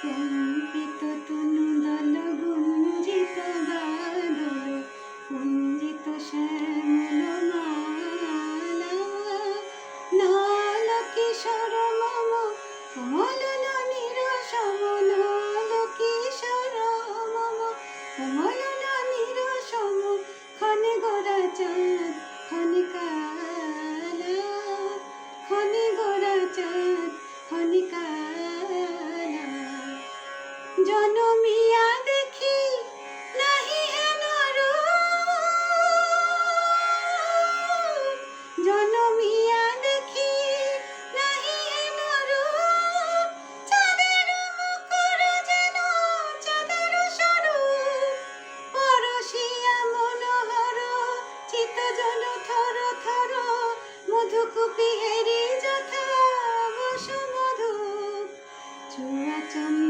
কম্পিত তনুদল গুঞ্জিত বাদল কুঞ্জিত শ্যামল মালা নল কিশোর মম কমল নিরসম নল কিশোর মম কমল নিরসম ক্ষণে গোরা চাঁদ ক্ষণে কালা ক্ষণে গোরা চাঁদ ক্ষণে কালা জনমিয়া দেখি নাহি হেন রূপ জনমিয়া দেখি নাহি হেন রূপ চাঁদের মুখর যেন চাঁদের স্বরূপ পরশিয়া মনোহর চিত জন থর থর মধুকুপি হেরি যথা বসু মধু চুয়া